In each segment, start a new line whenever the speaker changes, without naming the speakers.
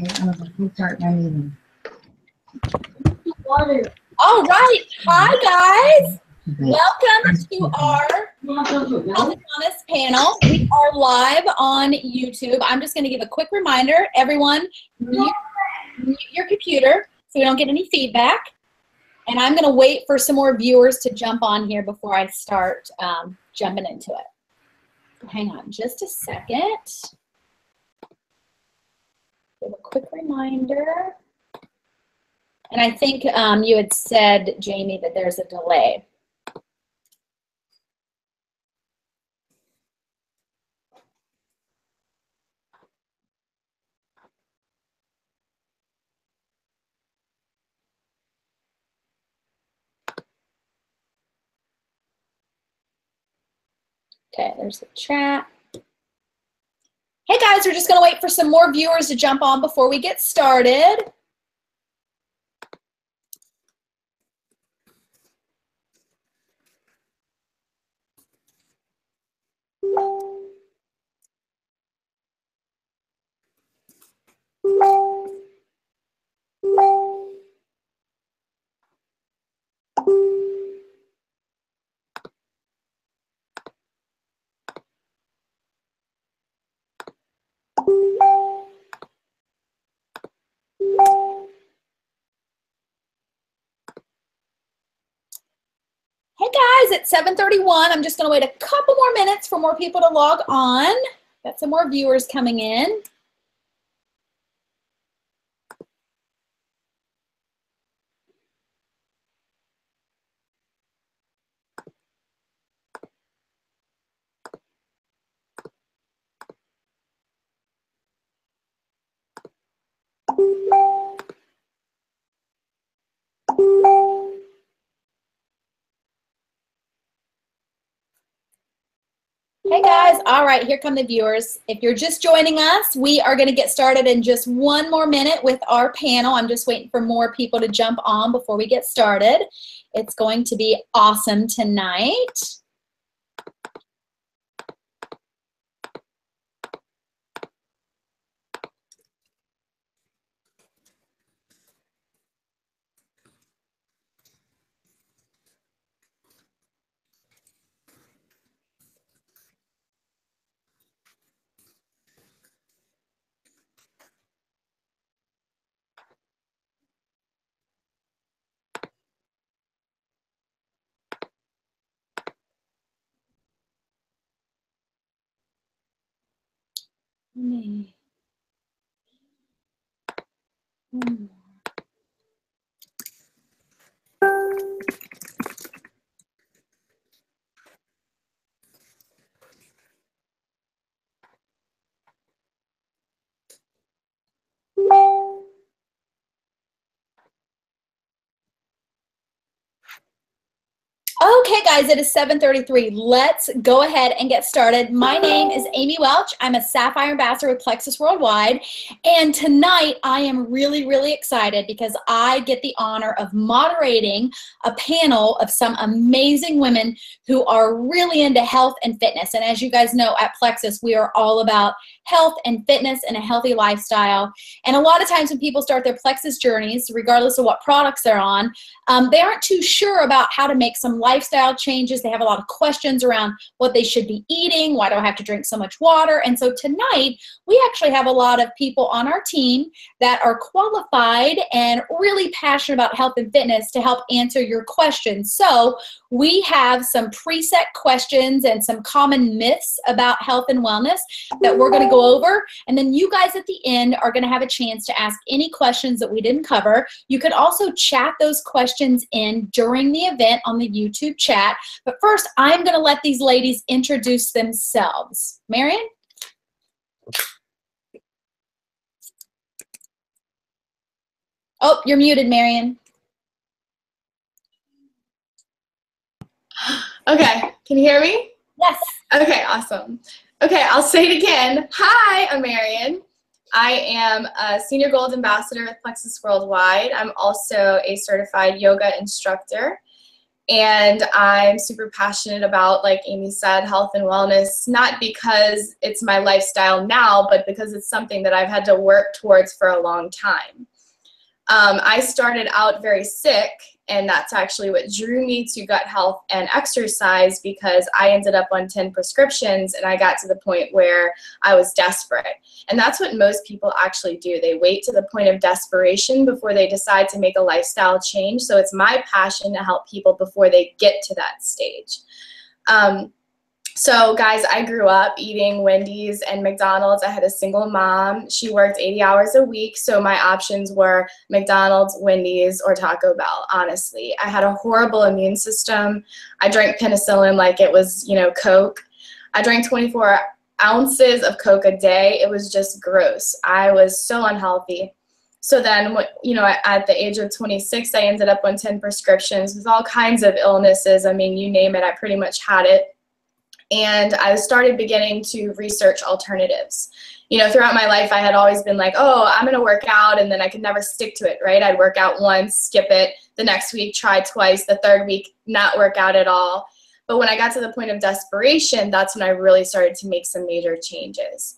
Okay, I'm about to start my meeting.
All right. Hi, guys. Welcome to our Health and Wellness panel. We are live on YouTube. I'm just going to give a quick reminder. Everyone, mute your computer so we don't get any feedback. And I'm going to wait for some more viewers to jump on here before I start jumping into it. Hang on just a second. Give a quick reminder. And I think you had said, Jamie, that there's a delay. Okay, there's the chat. Hey guys, we're just gonna wait for some more viewers to jump on before we get started. Hey guys, it's 7:31. I'm just gonna wait a couple more minutes for more people to log on. Got some more viewers coming in. Hey guys, all right, here come the viewers. If you're just joining us, we are gonna get started in just one more minute with our panel. I'm just waiting for more people to jump on before we get started. It's going to be awesome tonight. Okay, guys, it is 7:33. Let's go ahead and get started. My name is Amy Welch. I'm a Sapphire Ambassador with Plexus Worldwide. And tonight, I am really, really excited because I get the honor of moderating a panel of some amazing women who are really into health and fitness. And as you guys know, at Plexus, we are all about health and fitness and a healthy lifestyle. And a lot of times when people start their Plexus journeys, regardless of what products they're on, they aren't too sure about how to make some lifestyle changes. They have a lot of questions around what they should be eating. Why do I have to drink so much water? And so tonight, we actually have a lot of people on our team that are qualified and really passionate about health and fitness to help answer your questions. So we have some preset questions and some common myths about health and wellness that we're going to go over. And then you guys at the end are going to have a chance to ask any questions that we didn't cover. You can also chat those questions in during the event on the YouTube chat. But first, I'm going to let these ladies introduce themselves. Marion? Oh, you're muted, Marion.
Okay, can you hear me?
Yes.
Okay, awesome. Okay, I'll say it again. Hi, I'm Marion. I am a Senior Gold Ambassador with Plexus Worldwide. I'm also a certified yoga instructor. And I'm super passionate about, like Amy said, health and wellness, not because it's my lifestyle now, but because it's something that I've had to work towards for a long time. I started out very sick, and that's actually what drew me to gut health and exercise, because I ended up on 10 prescriptions and I got to the point where I was desperate. And that's what most people actually do. They wait to the point of desperation before they decide to make a lifestyle change. So it's my passion to help people before they get to that stage. So guys, I grew up eating Wendy's and McDonald's. I had a single mom. She worked 80 hours a week, so my options were McDonald's, Wendy's, or Taco Bell, honestly. I had a horrible immune system. I drank penicillin like it was, you know, Coke. I drank 24 ounces of Coke a day. It was just gross. I was so unhealthy. So then, you know, at the age of 26, I ended up on 10 prescriptions with all kinds of illnesses. I mean, you name it, I pretty much had it. And I started beginning to research alternatives. You know, throughout my life, I had always been like, oh, I'm going to work out, and then I could never stick to it, right? I'd work out once, skip it, the next week, try twice, the third week, not work out at all. But when I got to the point of desperation, that's when I really started to make some major changes.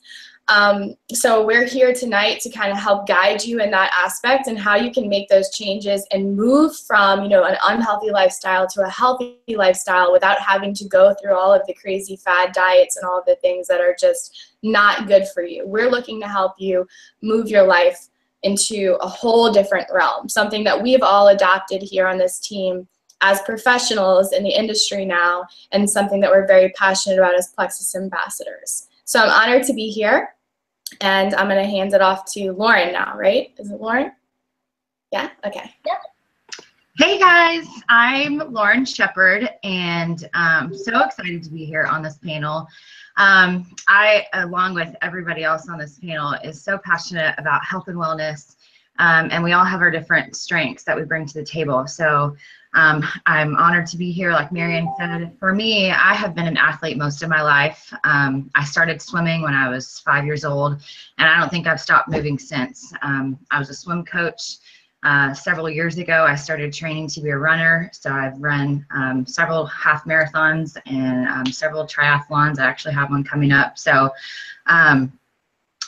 So we're here tonight to kind of help guide you in that aspect and how you can make those changes and move from, you know, an unhealthy lifestyle to a healthy lifestyle without having to go through all of the crazy fad diets and all of the things that are just not good for you. We're looking to help you move your life into a whole different realm, something that we've all adopted here on this team as professionals in the industry now, and something that we're very passionate about as Plexus ambassadors. So I'm honored to be here, and I'm going to hand it off to Lauren now, right? Is it Lauren? Yeah? Okay.
Yep.
Hey guys, I'm Lauren Shepard, and I'm so excited to be here on this panel. I, along with everybody else on this panel, is so passionate about health and wellness, and we all have our different strengths that we bring to the table. So I'm honored to be here. Like Marian said, for me, I have been an athlete most of my life. I started swimming when I was 5 years old, and I don't think I've stopped moving since. I was a swim coach. Several years ago, I started training to be a runner. So I've run several half marathons and several triathlons. I actually have one coming up. So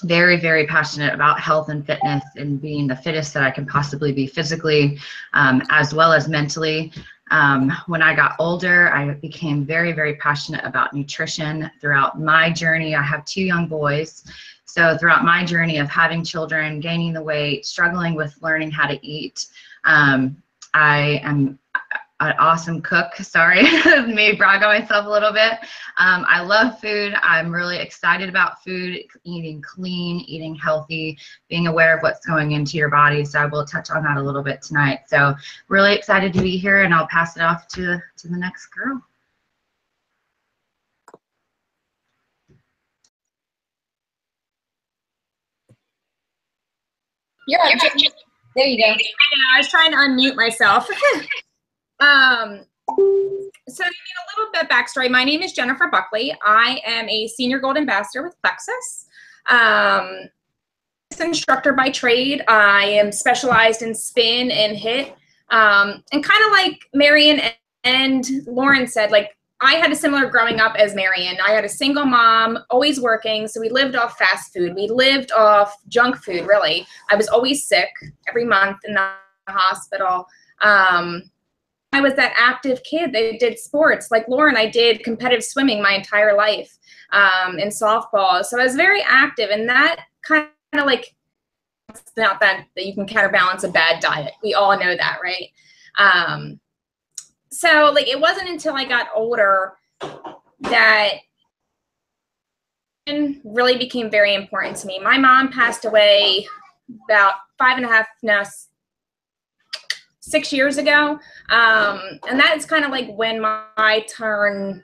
very, very passionate about health and fitness and being the fittest that I can possibly be physically, as well as mentally. When I got older, I became very, very passionate about nutrition. Throughout my journey, I have 2 young boys. So throughout my journey of having children, gaining the weight, struggling with learning how to eat, I am an awesome cook. Sorry, maybe brag on myself a little bit. I love food. I'm really excited about food, eating clean, eating healthy, being aware of what's going into your body. So I will touch on that a little bit tonight. So really excited to be here, and I'll pass it off to the next girl.
You're up. There you go.
I know, I was trying to unmute myself. So to give you a little bit backstory, my name is Jennifer Buckley. I am a senior gold ambassador with Plexus. Instructor by trade. I am specialized in spin and hit. And kind of like Marian and Lauren said, like, I had a similar growing up as Marian. I had a single mom, always working, so we lived off fast food. We lived off junk food, really. I was always sick every month in the hospital. I was that active kid that did sports. Like Lauren, I did competitive swimming my entire life, and softball. So I was very active, and that kind of like, it's not that you can counterbalance a bad diet. We all know that, right? So like, it wasn't until I got older that it really became very important to me. My mom passed away about 6 years ago. And that's kind of like when my turn,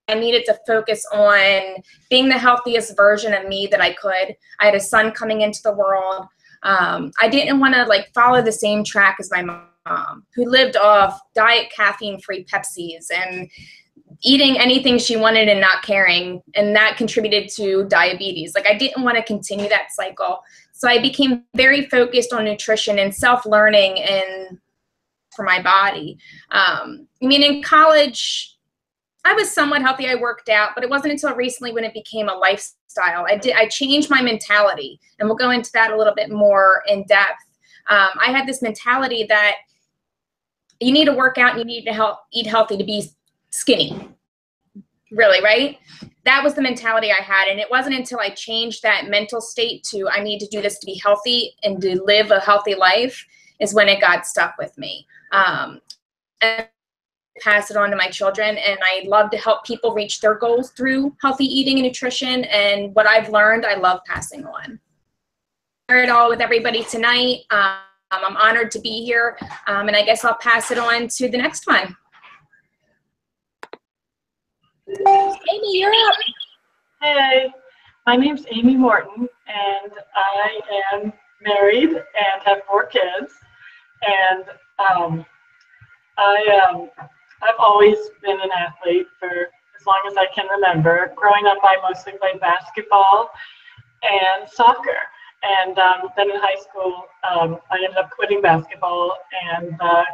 I needed to focus on being the healthiest version of me that I could. I had a son coming into the world. I didn't want to like follow the same track as my mom, who lived off diet caffeine-free Pepsis and eating anything she wanted and not caring, and that contributed to diabetes. Like, I didn't want to continue that cycle. So I became very focused on nutrition and self-learning and for my body. I mean, in college, I was somewhat healthy. I worked out, but it wasn't until recently when it became a lifestyle. I changed my mentality, and we'll go into that a little bit more in depth. I had this mentality that you need to work out and you need to eat healthy to be skinny. Really, right? That was the mentality I had. And it wasn't until I changed that mental state to I need to do this to be healthy and to live a healthy life is when it got stuck with me. And pass it on to my children. And I love to help people reach their goals through healthy eating and nutrition. And what I've learned, I love passing on. Share it all with everybody tonight. I'm honored to be here. And I guess I'll pass it on to the next one.
Amy, you're up.
Hey, my name's Amy Morton, and I am married and have 4 kids. And I've always been an athlete for as long as I can remember. Growing up, I mostly played basketball and soccer. And then in high school, I ended up quitting basketball, and the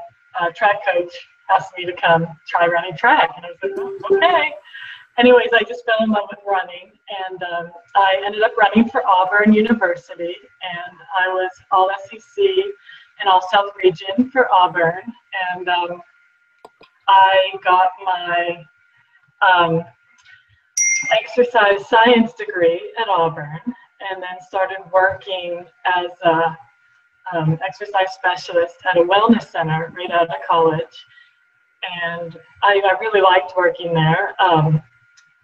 track coach asked me to come try running track. And I was like, oh, okay. Anyways, I just fell in love with running, and I ended up running for Auburn University, and I was all SEC and all South region for Auburn, and I got my exercise science degree at Auburn, and then started working as a exercise specialist at a wellness center right out of college, and I really liked working there.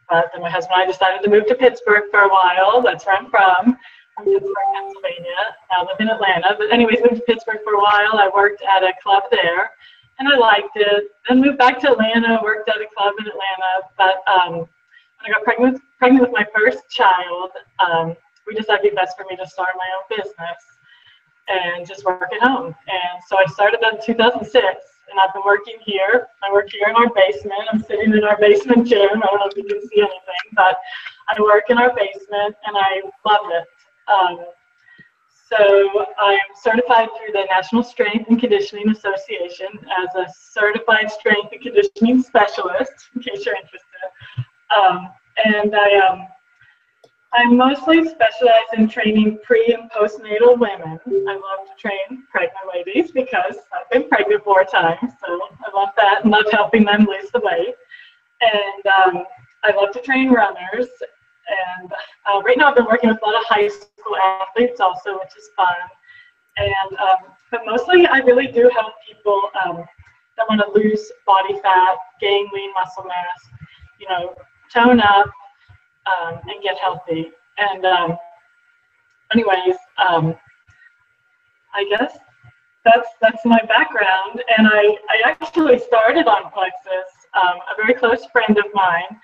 But then my husband and I decided to move to Pittsburgh for a while. That's where I'm from Pittsburgh, Pennsylvania. I live in Atlanta. But anyways, moved to Pittsburgh for a while. I worked at a club there, and I liked it. Then moved back to Atlanta, worked at a club in Atlanta. But when I got pregnant with my first child, we decided it'd be best for me to start my own business and just work at home. And so I started that in 2006. And I've been working here. I work here in our basement. I'm sitting in our basement gym. I don't know if you can see anything, but I work in our basement, and I love it. So I'm certified through the National Strength and Conditioning Association as a certified strength and conditioning specialist, in case you're interested. And I mostly specialize in training pre and postnatal women. I love to train pregnant ladies because I've been pregnant 4 times, so I love that and love helping them lose the weight. And I love to train runners. And right now I've been working with a lot of high school athletes also, which is fun. And but mostly I really do help people that want to lose body fat, gain lean muscle mass, tone up, and get healthy. And anyways, I guess that's my background. And I actually started on Plexus. A very close friend of mine,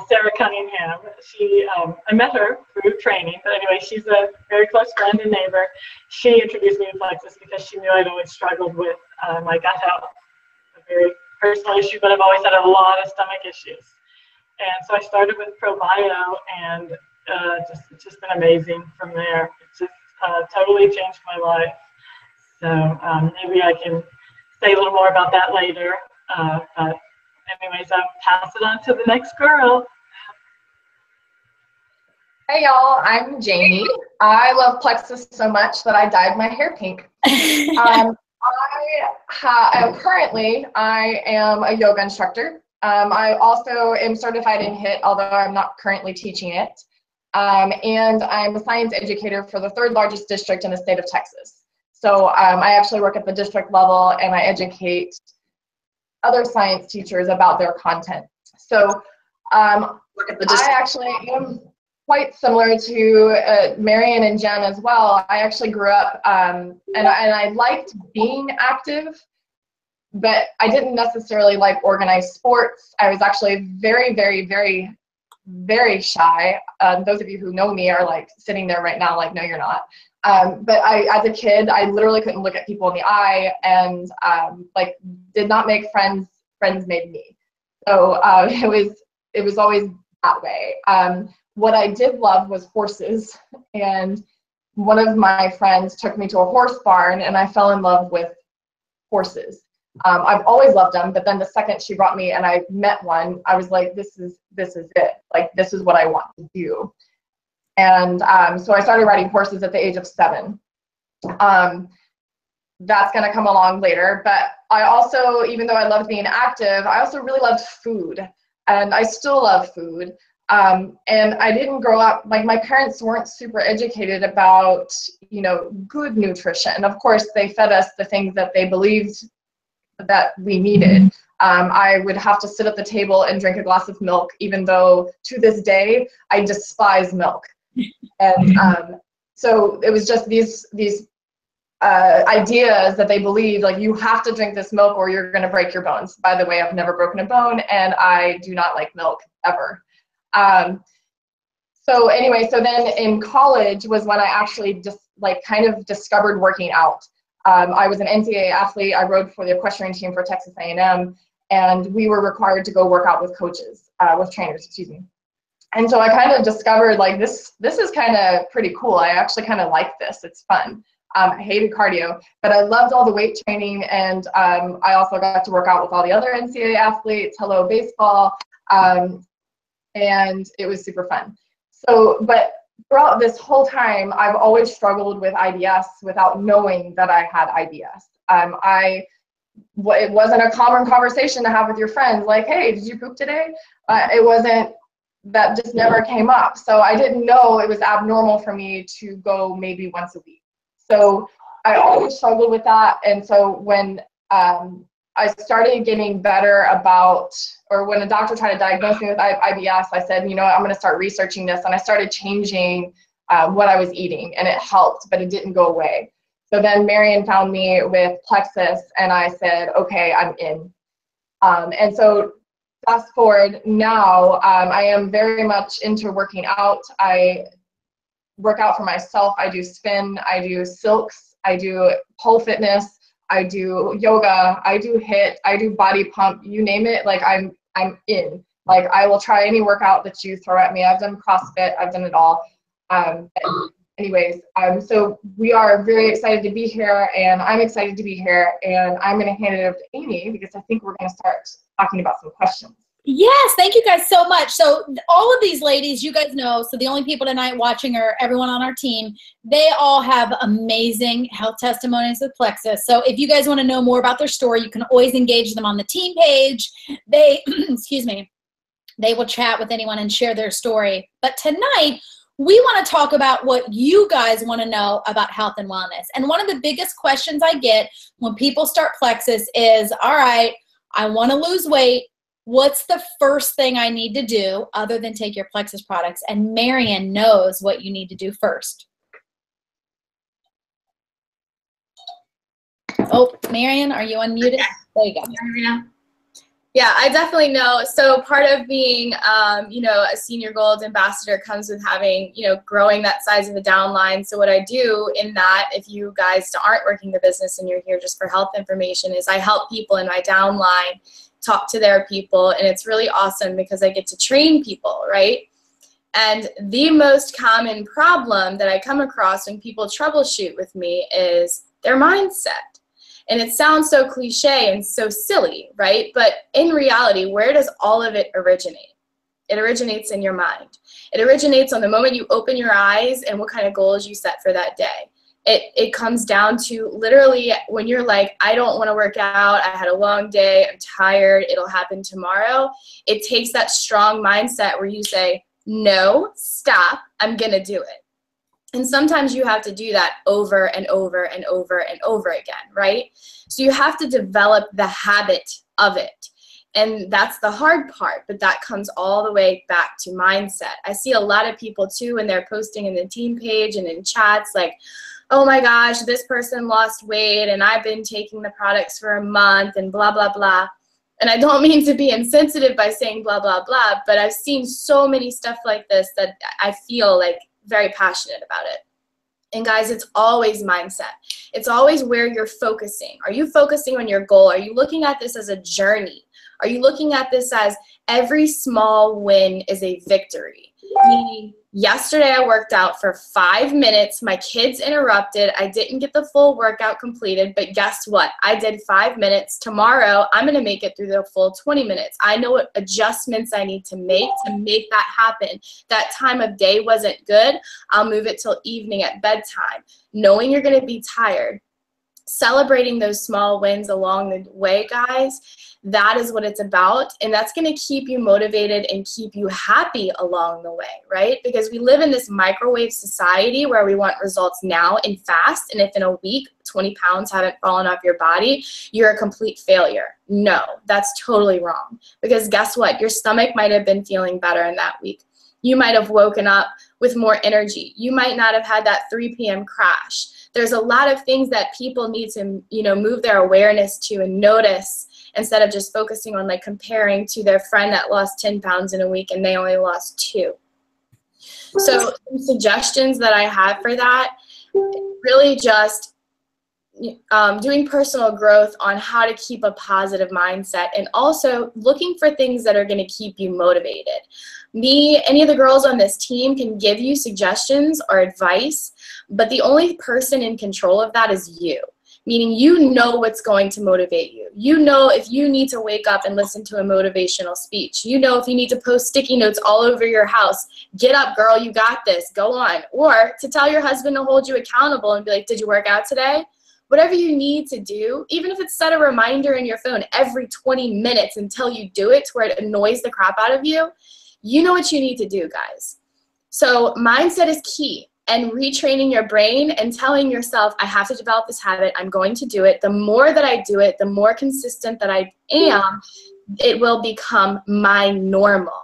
Sarah Cunningham, I met her through training, but anyway, she's a very close friend and neighbor. She introduced me to Plexus because she knew I'd always struggled with my gut health, a very personal issue, but I've always had a lot of stomach issues. And so I started with ProBio, and it's just been amazing from there. It's just totally changed my life. So maybe I can say a little more about that later. But anyways, I'll pass it on to the next girl.
Hey y'all, I'm Jamie. I love Plexus so much that I dyed my hair pink. Currently I am a yoga instructor. I also am certified in HIIT, although I'm not currently teaching it. And I'm a science educator for the 3rd largest district in the state of Texas. So I actually work at the district level, and I educate other science teachers about their content. So I actually am quite similar to Marion and Jen as well. I actually grew up, and I liked being active, but I didn't necessarily like organized sports. I was actually very, very, very, very shy. Those of you who know me are like sitting there right now like, no, you're not. But as a kid, I literally couldn't look at people in the eye, and did not make friends. Friends made me. So it was always that way. What I did love was horses, and one of my friends took me to a horse barn, and I fell in love with horses. I've always loved them, but then the second she brought me and I met one, I was like, this is it. Like, this is what I want to do. And so I started riding horses at the age of 7. That's going to come along later. But I also, even though I loved being active, I also really loved food. And I still love food. And I didn't grow up, like, my parents weren't super educated about, you know, good nutrition. Of course, they fed us the things that they believed that we needed. I would have to sit at the table and drink a glass of milk, even though to this day, I despise milk. And so it was just these ideas that they believed, like, you have to drink this milk or you're going to break your bones. By the way, I've never broken a bone, and I do not like milk ever. So anyway, so then in college was when I actually just kind of discovered working out. I was an NCAA athlete. I rode for the equestrian team for Texas A&M, and we were required to go work out with coaches, with trainers, excuse me. And so I kind of discovered, like, this is kind of pretty cool. I actually kind of like this. It's fun. I hated cardio, but I loved all the weight training, and I also got to work out with all the other NCAA athletes, hello baseball, and it was super fun. So, but throughout this whole time, I've always struggled with IBS without knowing that I had IBS. It wasn't a common conversation to have with your friends, like, hey, did you poop today? It wasn't, that just never came up. So I didn't know it was abnormal for me to go maybe once a week. So I always struggled with that. And so when I started getting better about, or when a doctor tried to diagnose me with IBS, I said, you know what, I'm going to start researching this. And I started changing what I was eating, and it helped, but it didn't go away. So then Marion found me with Plexus, and I said, okay, I'm in. And so fast forward now, I am very much into working out. I work out for myself. I do spin, I do silks, I do pole fitness, I do yoga, I do HIIT, I do body pump, you name it, like, I'm in. Like, I will try any workout that you throw at me. I've done CrossFit, I've done it all. Anyways, so we are very excited to be here, and I'm excited to be here, and I'm going to hand it over to Amy because I think we're going to start talking about some questions.
Yes, thank you guys so much. So all of these ladies, you guys know, so the only people tonight watching are everyone on our team. They all have amazing health testimonies with Plexus. So if you guys want to know more about their story, you can always engage them on the team page. They, excuse me, they will chat with anyone and share their story. But tonight, we want to talk about what you guys want to know about health and wellness. And one of the biggest questions I get when people start Plexus is, all right, I want to lose weight. What's the first thing I need to do other than take your Plexus products? And Marion knows what you need to do first. Oh, Marion, are you unmuted? There you go.
Yeah, I definitely know. So part of being, you know, a senior gold ambassador comes with having, you know, growing that size of the downline. So what I do in that, if you guys aren't working the business and you're here just for health information, is I help people in my downline talk to their people, and it's really awesome because I get to train people, right? And the most common problem that I come across when people troubleshoot with me is their mindset. And it sounds so cliche and so silly, right? But in reality, where does all of it originate? It originates in your mind. It originates on the moment you open your eyes and what kind of goals you set for that day. It comes down to literally when you're like, I don't want to work out, I had a long day, I'm tired, it'll happen tomorrow. It takes that strong mindset where you say, no, stop, I'm going to do it. And sometimes you have to do that over and over and over and over again, right? So you have to develop the habit of it. And that's the hard part, but that comes all the way back to mindset. I see a lot of people too when they're posting in the team page and in chats like, oh my gosh, this person lost weight and I've been taking the products for a month and blah, blah, blah. And I don't mean to be insensitive by saying blah, blah, blah, but I've seen so many stuff like this that I feel like very passionate about it. And guys, it's always mindset. It's always where you're focusing. Are you focusing on your goal? Are you looking at this as a journey? Are you looking at this as every small win is a victory? Meaning Yesterday, I worked out for 5 minutes. My kids interrupted. I didn't get the full workout completed, but guess what? I did 5 minutes. Tomorrow, I'm going to make it through the full 20 minutes. I know what adjustments I need to make that happen. That time of day wasn't good. I'll move it till evening at bedtime. Knowing you're going to be tired, celebrating those small wins along the way, guys, that is what it's about. And that's going to keep you motivated and keep you happy along the way, right? Because we live in this microwave society where we want results now and fast. And if in a week 20 pounds haven't fallen off your body, you're a complete failure. No, that's totally wrong. Because guess what? Your stomach might have been feeling better in that week. You might have woken up with more energy. You might not have had that 3 p.m. crash. There's a lot of things that people need to, move their awareness to and notice, instead of just focusing on like comparing to their friend that lost 10 pounds in a week and they only lost 2. So some suggestions that I have for that, really just doing personal growth on how to keep a positive mindset, and also looking for things that are going to keep you motivated. Any of the girls on this team can give you suggestions or advice, but the only person in control of that is you. Meaning you know what's going to motivate you. You know if you need to wake up and listen to a motivational speech. You know if you need to post sticky notes all over your house. Get up, girl, you got this, go on. Or to tell your husband to hold you accountable and be like, did you work out today? Whatever you need to do, even if it's set a reminder in your phone every 20 minutes until you do it to where it annoys the crap out of you, you know what you need to do, guys. So mindset is key. And retraining your brain and telling yourself, I have to develop this habit, I'm going to do it. The more that I do it, the more consistent that I am, it will become my normal.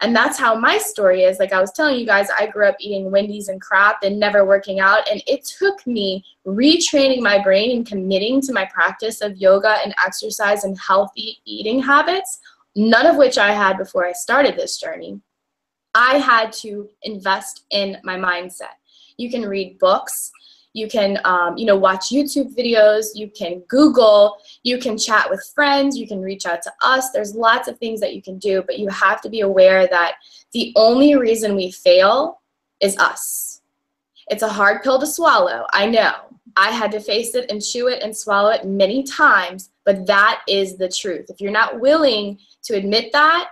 And that's how my story is. Like I was telling you guys, I grew up eating Wendy's and crap and never working out. And it took me retraining my brain and committing to my practice of yoga and exercise and healthy eating habits, none of which I had before I started this journey. I had to invest in my mindset. You can read books, you can watch YouTube videos, you can Google, you can chat with friends, you can reach out to us. There's lots of things that you can do, but you have to be aware that the only reason we fail is us. It's a hard pill to swallow, I know. I had to face it and chew it and swallow it many times, but that is the truth. If you're not willing to admit that,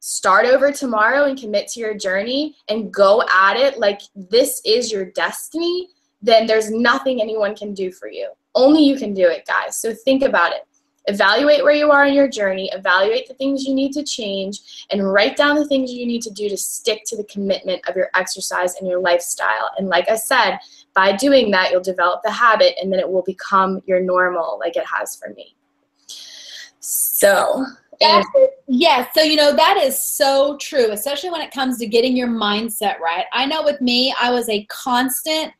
start over tomorrow and commit to your journey and go at it like this is your destiny, then there's nothing anyone can do for you. Only you can do it, guys. So think about it. Evaluate where you are in your journey, evaluate the things you need to change, and write down the things you need to do to stick to the commitment of your exercise and your lifestyle. And like I said, by doing that, you'll develop the habit and then it will become your normal like it has for me. So...
Yes, so that is so true, especially when it comes to getting your mindset right. I know with me, I was a constant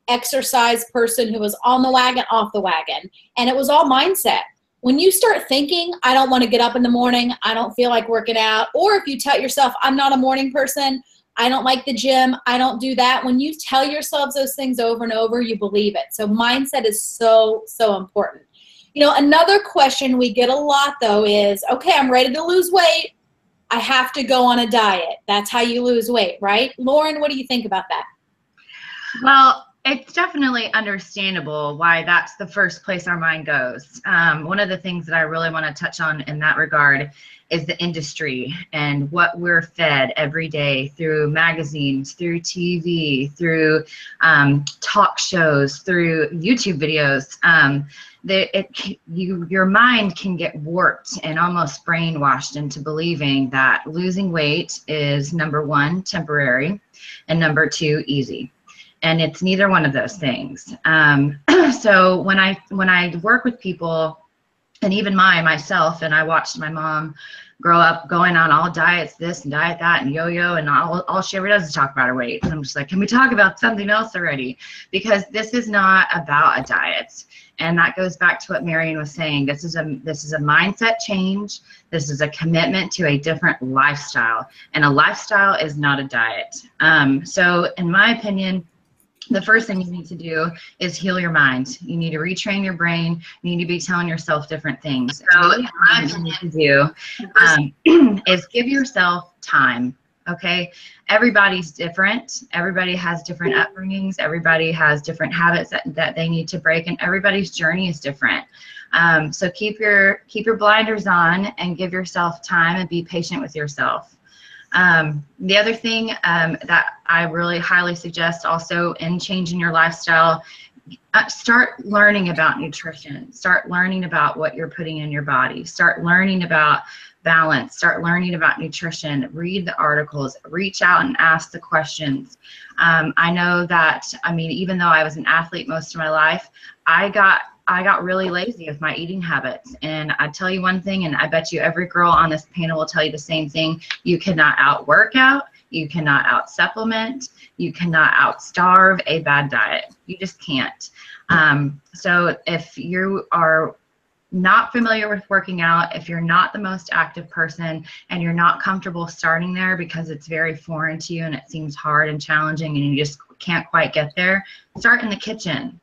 exercise person who was on the wagon, off the wagon, and it was all mindset. When you start thinking, I don't want to get up in the morning, I don't feel like working out, or if you tell yourself, I'm not a morning person, I don't like the gym, I don't do that, when you tell yourselves those things over and over, you believe it. So mindset is so, so important. Another question we get a lot, though, is, okay, I'm ready to lose weight. I have to go on a diet. That's how you lose weight, right? Lauren, what do you think about that?
Well, it's definitely understandable why that's the first place our mind goes. One of the things that I really want to touch on in that regard is the industry and what we're fed every day through magazines, through TV, through talk shows, through YouTube videos. Your mind can get warped and almost brainwashed into believing that losing weight is, number one, temporary, and number two, easy. And it's neither one of those things. So when I work with people, and even myself, and I watched my mom grow up going on all diets, this and diet that, and yo-yo, and all she ever does is talk about her weight. And I'm just like, can we talk about something else already? Because this is not about a diet. And that goes back to what Marion was saying. This is a mindset change. This is a commitment to a different lifestyle. And a lifestyle is not a diet. So in my opinion, the first thing you need to do is heal your mind. You need to retrain your brain. You need to be telling yourself different things. So what you need to do is give yourself time. okay? Everybody's different. Everybody has different upbringings. Everybody has different habits that they need to break, and everybody's journey is different. So keep your blinders on and give yourself time and be patient with yourself. The other thing that I really highly suggest also in changing your lifestyle, start learning about nutrition. Start learning about what you're putting in your body. Start learning about balance. Start learning about nutrition. Read the articles. Reach out and ask the questions. I know that, I mean, even though I was an athlete most of my life, I got really lazy with my eating habits. And I tell you one thing, and I bet you every girl on this panel will tell you the same thing: you cannot out-work out, you cannot out-supplement, you cannot out-starve a bad diet. You just can't. So if you are not familiar with working out, if you're not the most active person and you're not comfortable starting there because it's very foreign to you and it seems hard and challenging and you just can't quite get there, start in the kitchen.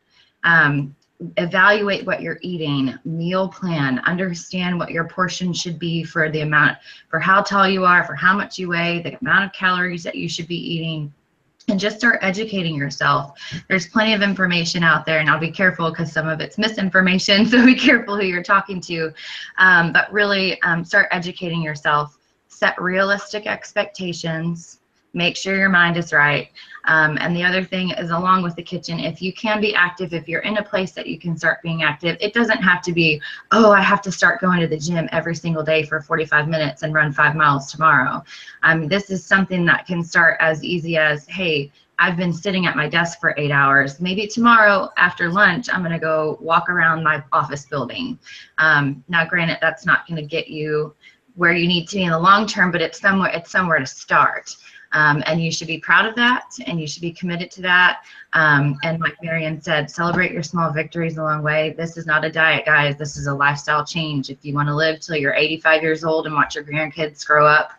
Evaluate what you're eating, meal plan, understand what your portion should be for the amount, for how tall you are, for how much you weigh, the amount of calories that you should be eating, and just start educating yourself. There's plenty of information out there, and I'll be careful because some of it's misinformation, so be careful who you're talking to. But really start educating yourself, set realistic expectations, make sure your mind is right. And the other thing is, along with the kitchen, if you can be active, if you're in a place that you can start being active, it doesn't have to be, oh, I have to start going to the gym every single day for 45 minutes and run 5 miles tomorrow. This is something that can start as easy as, hey, I've been sitting at my desk for 8 hours. Maybe tomorrow after lunch, I'm going to go walk around my office building. Now, granted, that's not going to get you where you need to be in the long term, but it's somewhere to start. And you should be proud of that, and you should be committed to that. And like Marian said, celebrate your small victories along the way. This is not a diet, guys. This is a lifestyle change. If you want to live till you're 85 years old and watch your grandkids grow up,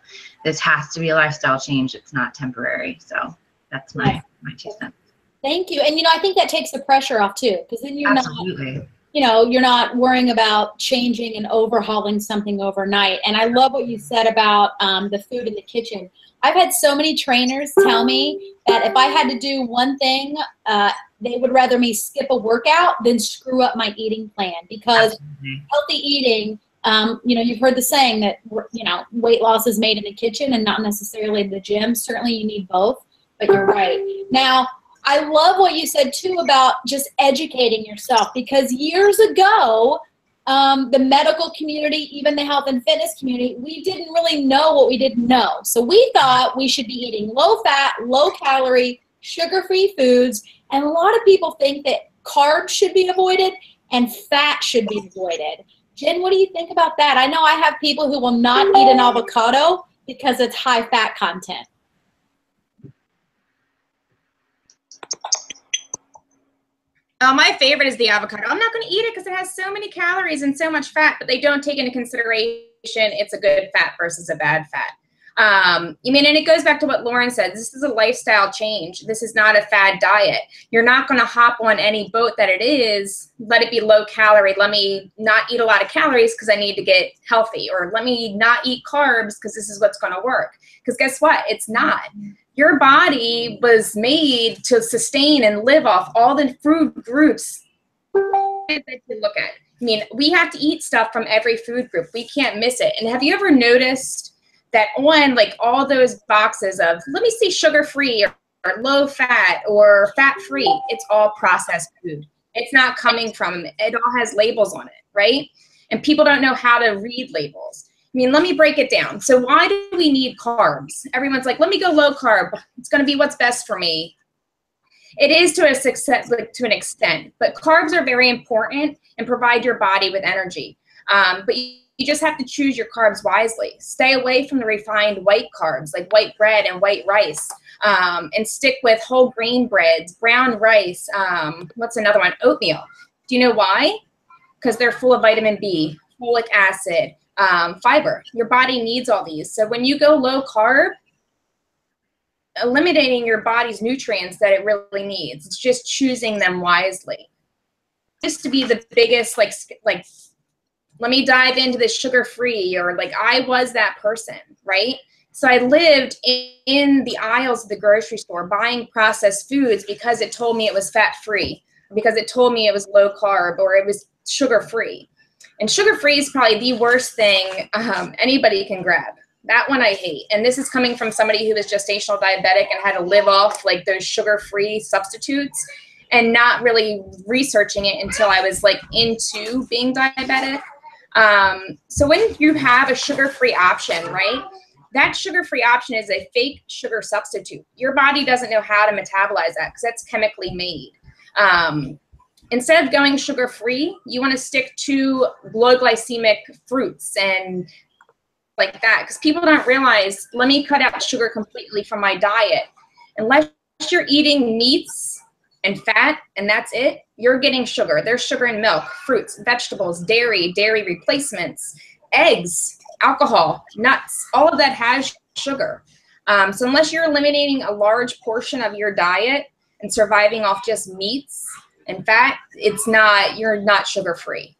this has to be a lifestyle change. It's not temporary. So that's my 2 cents.
Thank you. And, you know, I think that takes the pressure off too, because then you're
Absolutely.
not, you know, you're not worrying about changing and overhauling something overnight. And I love what you said about the food in the kitchen. I've had so many trainers tell me that if I had to do one thing, they would rather me skip a workout than screw up my eating plan, because healthy eating, you know, you've heard the saying that, you know, weight loss is made in the kitchen and not necessarily in the gym. Certainly you need both, but you're right. Now, I love what you said too about just educating yourself, because years ago, the medical community, even the health and fitness community, we didn't really know what we didn't know. So we thought we should be eating low fat, low calorie, sugar-free foods. And a lot of people think that carbs should be avoided and fat should be avoided. Jen, what do you think about that? I know I have people who will not eat an avocado because it's high fat content.
Oh, my favorite is the avocado. I'm not going to eat it because it has so many calories and so much fat, but they don't take into consideration it's a good fat versus a bad fat. I mean, and it goes back to what Lauren said. This is a lifestyle change. This is not a fad diet. You're not going to hop on any boat that it is, let it be low calorie. Let me not eat a lot of calories because I need to get healthy, or let me not eat carbs because this is what's going to work. Because guess what? It's not. Your body was made to sustain and live off all the food groups that you look at. I mean, we have to eat stuff from every food group. We can't miss it. And have you ever noticed that on like all those boxes of, let me see, sugar-free or low fat or fat-free, it's all processed food. It's not coming from, it all has labels on it, right? And people don't know how to read labels. I mean, let me break it down. So why do we need carbs? Everyone's like, let me go low carb. It's going to be what's best for me. It is to an extent, but carbs are very important and provide your body with energy. But you just have to choose your carbs wisely. Stay away from the refined white carbs like white bread and white rice, and stick with whole grain breads, brown rice. What's another one? Oatmeal. Do you know why? Because they're full of vitamin B, folic acid, fiber. Your body needs all these. So when you go low carb, eliminating your body's nutrients that it really needs. It's just choosing them wisely. Just to be the biggest, like, let me dive into this sugar-free, or like I was that person, right? So I lived in the aisles of the grocery store buying processed foods because it told me it was fat-free, because it told me it was low carb or it was sugar-free. And sugar-free is probably the worst thing anybody can grab. That one I hate. And this is coming from somebody who was gestational diabetic and had to live off like those sugar-free substitutes and not really researching it until I was like into being diabetic. So when you have a sugar-free option, right? That sugar-free option is a fake sugar substitute. Your body doesn't know how to metabolize that because that's chemically made. Instead of going sugar-free, you want to stick to low glycemic fruits and like that, because people don't realize, let me cut out sugar completely from my diet. Unless you're eating meats and fat and that's it, you're getting sugar. There's sugar in milk, fruits, vegetables, dairy replacements, eggs, alcohol, nuts, all of that has sugar. So unless you're eliminating a large portion of your diet and surviving off just meats and fat, you're not sugar-free.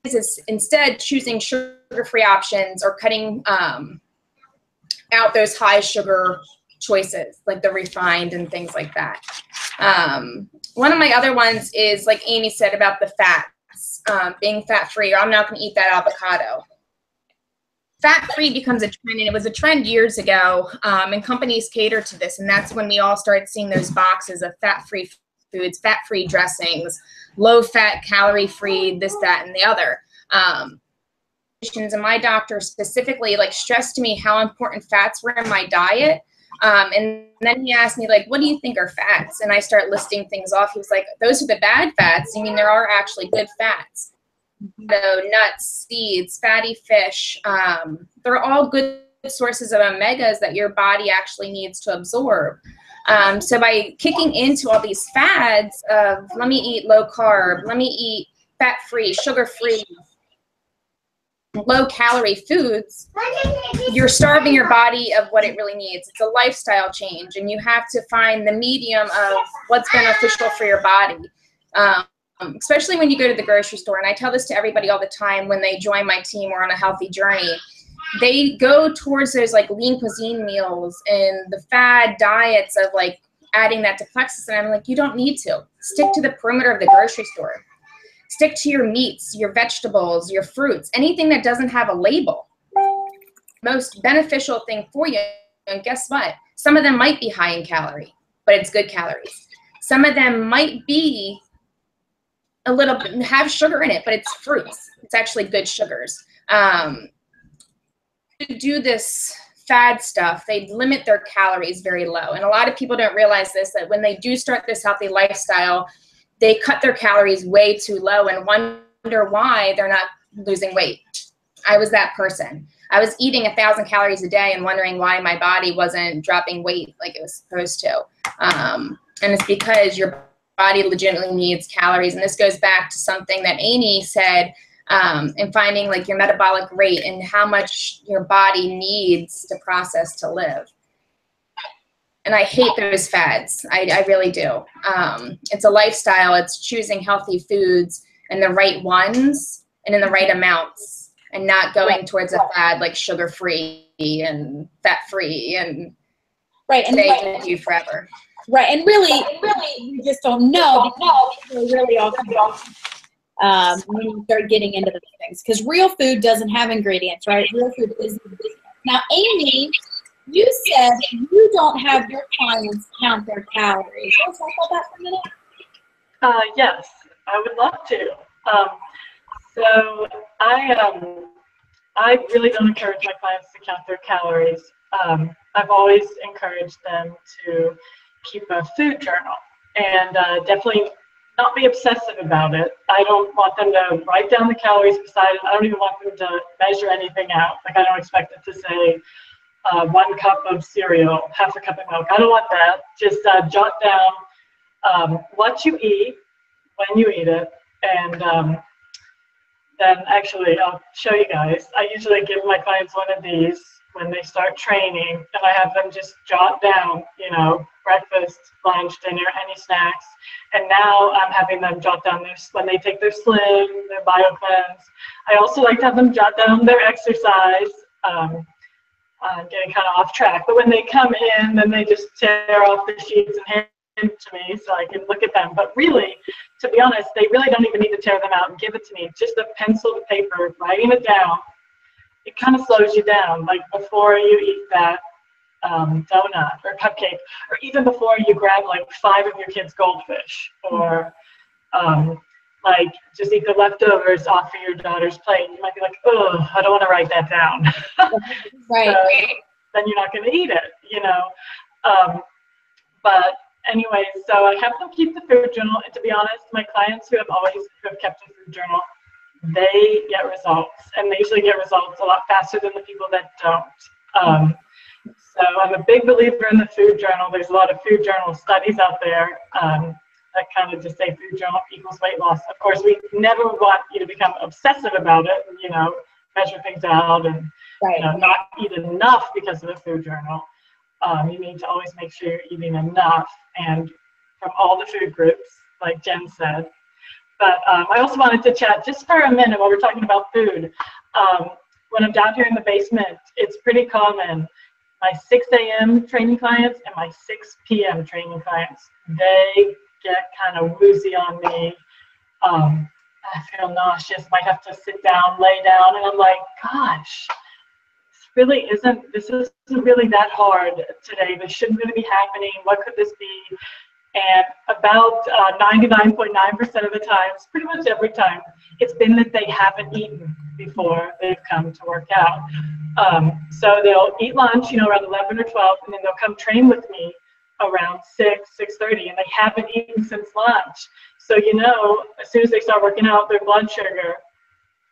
Is instead choosing sugar-free options or cutting out those high sugar choices like the refined and things like that. One of my other ones is, like Amy said, about the fats, being fat-free, or I'm not going to eat that avocado. Fat-free becomes a trend, and it was a trend years ago, and companies cater to this, and that's when we all started seeing those boxes of fat-free foods, fat-free dressings, low-fat, calorie-free, this, that, and the other. And my doctor specifically stressed to me how important fats were in my diet. And then he asked me, what do you think are fats? And I start listing things off. He was like, those are the bad fats. I mean, there are actually good fats. So nuts, seeds, fatty fish, they're all good sources of omegas that your body actually needs to absorb. So by kicking into all these fads of, let me eat low carb, let me eat fat-free, sugar-free, low-calorie foods, you're starving your body of what it really needs. It's a lifestyle change, and you have to find the medium of what's beneficial for your body. Especially when you go to the grocery store, and I tell this to everybody all the time when they join my team or on a healthy journey, they go towards those lean cuisine meals and the fad diets of adding that to Plexus, and I'm like, you don't need to. Stick to the perimeter of the grocery store. Stick to your meats, your vegetables, your fruits, anything that doesn't have a label. Most beneficial thing for you, and guess what? Some of them might be high in calorie, but it's good calories. Some of them might be a little bit, have sugar in it, but it's fruits. It's actually good sugars. To do this fad stuff, they limit their calories very low. And a lot of people don't realize this, that when they do start this healthy lifestyle, they cut their calories way too low and wonder why they're not losing weight. I was that person. I was eating 1,000 calories a day and wondering why my body wasn't dropping weight like it was supposed to. And it's because your body legitimately needs calories. And this goes back to something that Amy said, and finding your metabolic rate and how much your body needs to process to live. And I hate those fads. I really do. It's a lifestyle. It's choosing healthy foods and the right ones and in the right amounts, and not going towards a fad like sugar-free and fat-free and stay with you forever.
Right, and really, you just don't know because they're really all when you start getting into those things. Because real food doesn't have ingredients, right? Real food is ingredients. Now, Amy, you said you don't have your clients count their calories. Let's talk about that for a minute.
Yes, I would love to. So I really don't encourage my clients to count their calories. I've always encouraged them to keep a food journal and definitely not be obsessive about it. I don't want them to write down the calories beside it. I don't even want them to measure anything out. I don't expect it to say 1 cup of cereal, half a cup of milk. I don't want that. Just jot down what you eat, when you eat it, and then actually I'll show you guys. I usually give my clients one of these when they start training, and I have them just jot down, breakfast, lunch, dinner, any snacks. And now I'm having them jot down when they take their Slim, their BioCleanse. I also like to have them jot down their exercise. getting kind of off track. But when they come in, then they just tear off the sheets and hand them to me so I can look at them. But really, to be honest, they really don't even need to tear them out and give it to me. Just a pencil to paper, writing it down, it kind of slows you down. Like before you eat that donut or cupcake, or even before you grab like 5 of your kids' goldfish, or like just eat the leftovers off of your daughter's plate. You might be like, oh, I don't want to write that down.
Right.
So then you're not going to eat it, you know. But anyway, so I have them keep the food journal. And to be honest, my clients who have kept a food journal, they get results, and they usually get results a lot faster than the people that don't. So I'm a big believer in the food journal. There's a lot of food journal studies out there that kind of just say food journal equals weight loss. Of course, we never want you to become obsessive about it, you know, measure things out and you know, not eat enough because of the food journal. You need to always make sure you're eating enough and from all the food groups, like Jen said. But I also wanted to chat just for a minute while we're talking about food. When I'm down here in the basement, it's pretty common. My 6 a.m. training clients and my 6 p.m. training clients, they get kind of woozy on me. I feel nauseous, might have to sit down, lay down, and I'm like, gosh, this isn't really that hard today. This shouldn't really be happening. What could this be? And about 99.9% of the times, pretty much every time, it's been that they haven't eaten before they've come to work out. So they'll eat lunch, you know, around 11 or 12, and then they'll come train with me around 6:30, and they haven't eaten since lunch. So, you know, as soon as they start working out, their blood sugar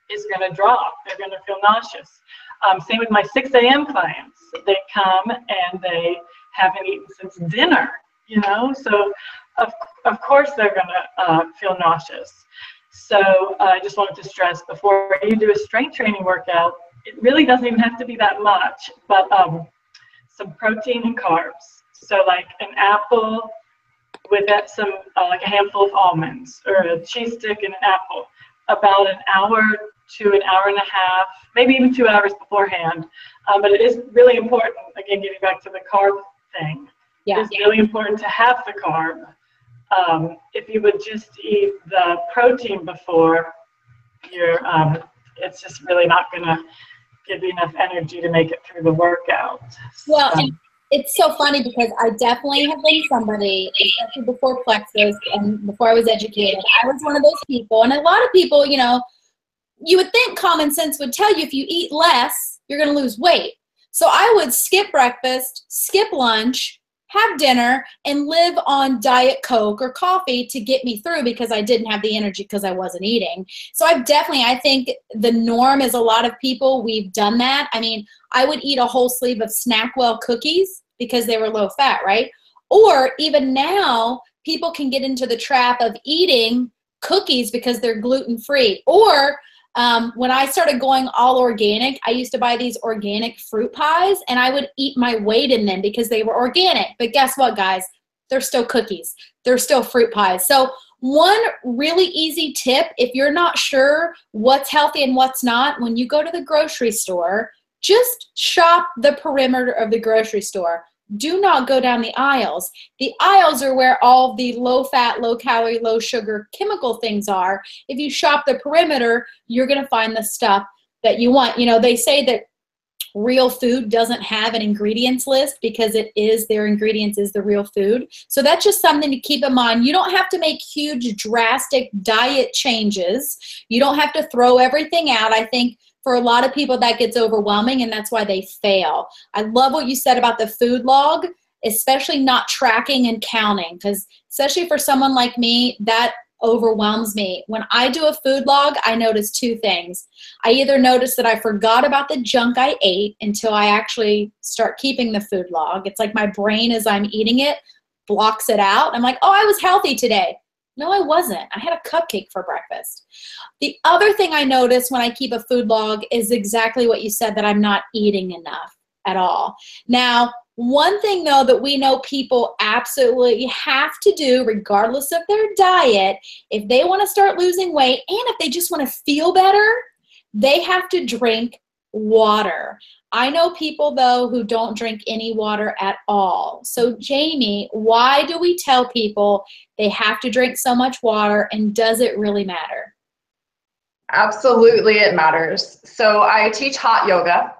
is going to drop. They're going to feel nauseous. Same with my 6 a.m. clients. They come and they haven't eaten since dinner, you know, so of course they're going to feel nauseous. So I just wanted to stress, before you do a strength training workout, it really doesn't even have to be that much, but some protein and carbs. So like an apple with some like a handful of almonds, or a cheese stick and an apple, about an hour to an hour and a half, maybe even 2 hours beforehand. But it is really important, again, getting back to the carb thing, it's really important to have the carb. If you would just eat the protein before, it's just really not going to give you enough energy to make it through the workout.
Well, and it's so funny because I definitely have been somebody, especially before Plexus and before I was educated, I was one of those people. And a lot of people, you know, you would think common sense would tell you if you eat less, you're going to lose weight. So I would skip breakfast, skip lunch, have dinner, and live on Diet Coke or coffee to get me through because I didn't have the energy because I wasn't eating. So I think the norm is a lot of people, we've done that. I mean, I would eat a whole sleeve of Snackwell cookies because they were low fat, right? Or even now, people can get into the trap of eating cookies because they're gluten-free. Or when I started going all organic, I used to buy these organic fruit pies, and I would eat my weight in them because they were organic. But guess what, guys? They're still cookies. They're still fruit pies. So one really easy tip, if you're not sure what's healthy and what's not, when you go to the grocery store, just shop the perimeter of the grocery store. Do not go down the aisles. The aisles are where all the low-fat, low-calorie, low-sugar chemical things are. If you shop the perimeter, you're going to find the stuff that you want. You know, they say that real food doesn't have an ingredients list because their ingredients is the real food. So that's just something to keep in mind. You don't have to make huge, drastic diet changes. You don't have to throw everything out. I think for a lot of people that gets overwhelming, and that's why they fail. I love what you said about the food log, especially not tracking and counting, because especially for someone like me, that overwhelms me. When I do a food log, I notice two things. I either notice that I forgot about the junk I ate until I actually start keeping the food log. It's like my brain, as I'm eating it, blocks it out. I'm like, oh, I was healthy today. No, I wasn't. I had a cupcake for breakfast. The other thing I notice when I keep a food log is exactly what you said, that I'm not eating enough at all. Now, one thing, though, that we know people absolutely have to do, regardless of their diet, if they want to start losing weight and if they just want to feel better, they have to drink water. I know people, though, who don't drink any water at all. So, Jamie, why do we tell people they have to drink so much water, and does it really matter?
Absolutely, it matters. So I teach hot yoga.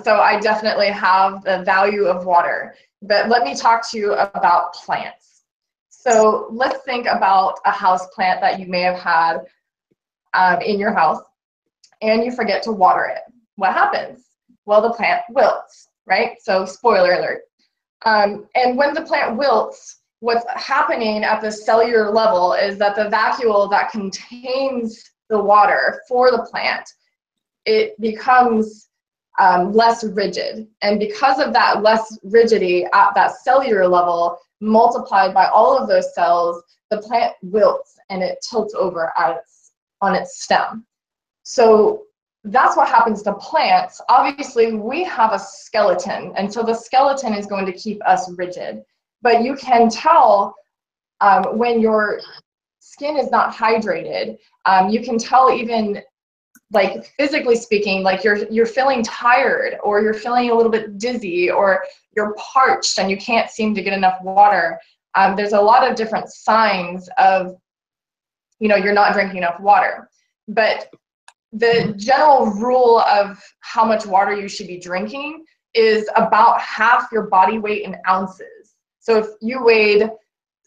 So I definitely have the value of water. But let me talk to you about plants. So let's think about a house plant that you may have had in your house, and you forget to water it. What happens? Well, the plant wilts, right? So spoiler alert. And when the plant wilts, what's happening at the cellular level is that the vacuole that contains the water for the plant, it becomes less rigid. And because of that less rigidity at that cellular level, multiplied by all of those cells, the plant wilts and it tilts over on its stem. So that's what happens to plants. Obviously, we have a skeleton, and so the skeleton is going to keep us rigid. But you can tell when your skin is not hydrated. You can tell even, like, physically speaking, like you're feeling tired, or you're feeling a little bit dizzy, or you're parched and you can't seem to get enough water. There's a lot of different signs of, you're not drinking enough water. But the general rule of how much water you should be drinking is about half your body weight in ounces. So if you weighed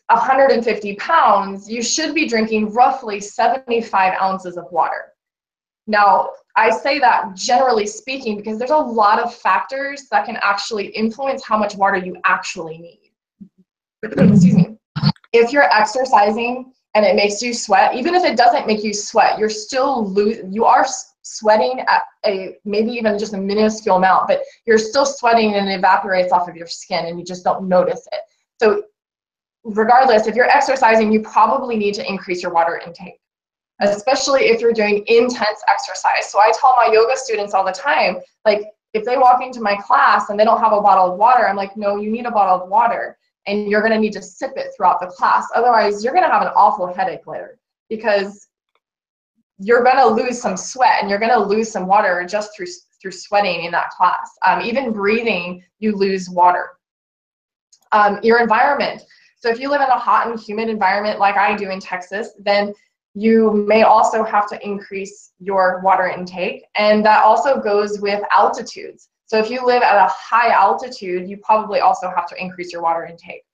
150 pounds, you should be drinking roughly 75 ounces of water. Now, I say that generally speaking because there's a lot of factors that can actually influence how much water you actually need. Excuse me. If you're exercising and it makes you sweat, even if it doesn't make you sweat, you are sweating at maybe even just a minuscule amount, but you're still sweating and it evaporates off of your skin and you just don't notice it. So regardless, if you're exercising, you probably need to increase your water intake, especially if you're doing intense exercise. So I tell my yoga students all the time, like, if they walk into my class and they don't have a bottle of water, I'm like, no, you need a bottle of water, and you're going to need to sip it throughout the class. Otherwise, you're going to have an awful headache later, because you're going to lose some sweat and you're going to lose some water just through sweating in that class. Even breathing, you lose water. Your environment. So if you live in a hot and humid environment like I do in Texas, then you may also have to increase your water intake. And that also goes with altitudes. So if you live at a high altitude, you probably also have to increase your water intake.